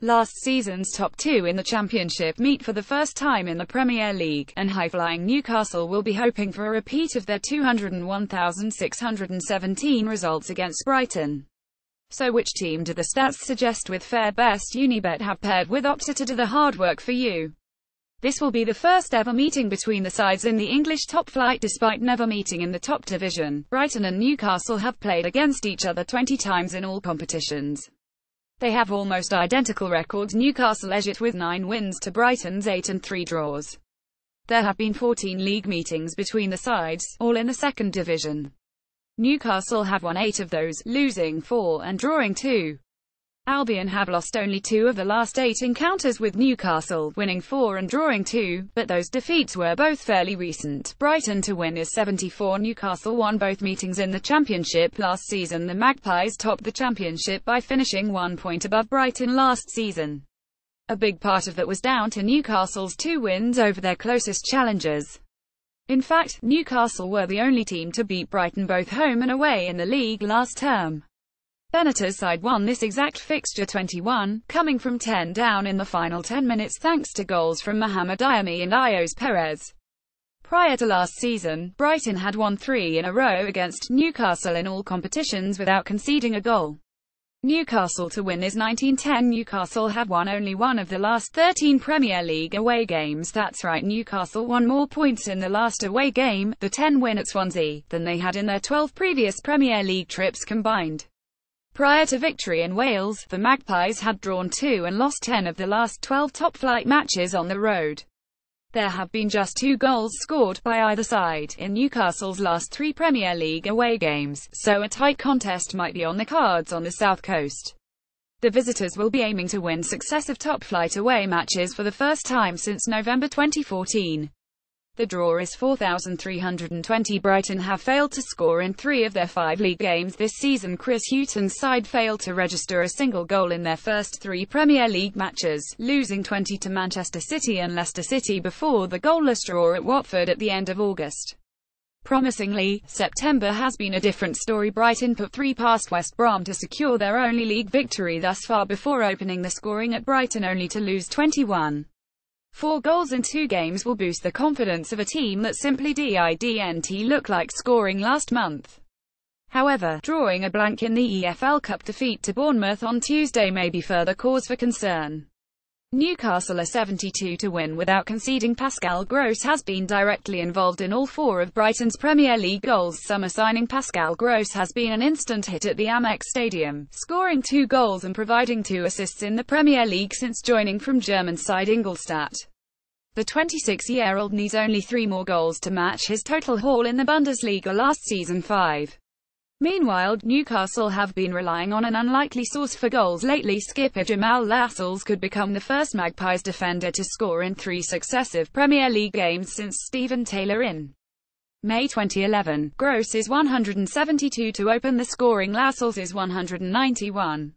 Last season's top two in the Championship meet for the first time in the Premier League, and high-flying Newcastle will be hoping for a repeat of their 201,617 results against Brighton. So which team do the stats suggest with fair best Unibet have paired with Opta to do the hard work for you? This will be the first ever meeting between the sides in the English top flight despite never meeting in the top division. Brighton and Newcastle have played against each other 20 times in all competitions. They have almost identical records, Newcastle edged with 9 wins to Brighton's 8 and 3 draws. There have been 14 league meetings between the sides, all in the second division. Newcastle have won 8 of those, losing 4 and drawing 2. Albion have lost only 2 of the last 8 encounters with Newcastle, winning 4 and drawing 2, but those defeats were both fairly recent. Brighton to win is 74. Newcastle won both meetings in the Championship last season. The Magpies topped the Championship by finishing 1 point above Brighton last season. A big part of that was down to Newcastle's 2 wins over their closest challengers. In fact, Newcastle were the only team to beat Brighton both home and away in the league last term. Benitez's side won this exact fixture 21, coming from 10 down in the final 10 minutes thanks to goals from Mohamed Ayami and Ios Perez. Prior to last season, Brighton had won 3 in a row against Newcastle in all competitions without conceding a goal. Newcastle to win is 1910. Newcastle have won only 1 of the last 13 Premier League away games. That's right, Newcastle won more points in the last away game, the 10 win at Swansea, than they had in their 12 previous Premier League trips combined. Prior to victory in Wales, the Magpies had drawn 2 and lost 10 of the last 12 top-flight matches on the road. There have been just 2 goals scored by either side in Newcastle's last 3 Premier League away games, so a tight contest might be on the cards on the south coast. The visitors will be aiming to win successive top-flight away matches for the first time since November 2014. The draw is 4,320. Brighton have failed to score in 3 of their 5 league games this season. Chris Hughton's side failed to register a single goal in their first 3 Premier League matches, losing 20 to Manchester City and Leicester City before the goalless draw at Watford at the end of August. Promisingly, September has been a different story. Brighton put 3 past West Brom to secure their only league victory thus far before opening the scoring at Brighton only to lose 21. 4 goals in 2 games will boost the confidence of a team that simply didn't look like scoring last month. However, drawing a blank in the EFL Cup defeat to Bournemouth on Tuesday may be further cause for concern. Newcastle are 72 to win without conceding. Pascal Gross has been directly involved in all 4 of Brighton's Premier League goals. Summer signing Pascal Gross has been an instant hit at the Amex Stadium, scoring 2 goals and providing 2 assists in the Premier League since joining from German side Ingolstadt. The 26-year-old needs only 3 more goals to match his total haul in the Bundesliga last season, 5. Meanwhile, Newcastle have been relying on an unlikely source for goals lately. Skipper Jamal Lascelles could become the first Magpies defender to score in 3 successive Premier League games since Stephen Taylor in May 2011. Gross is 172 to open the scoring, Lascelles is 191.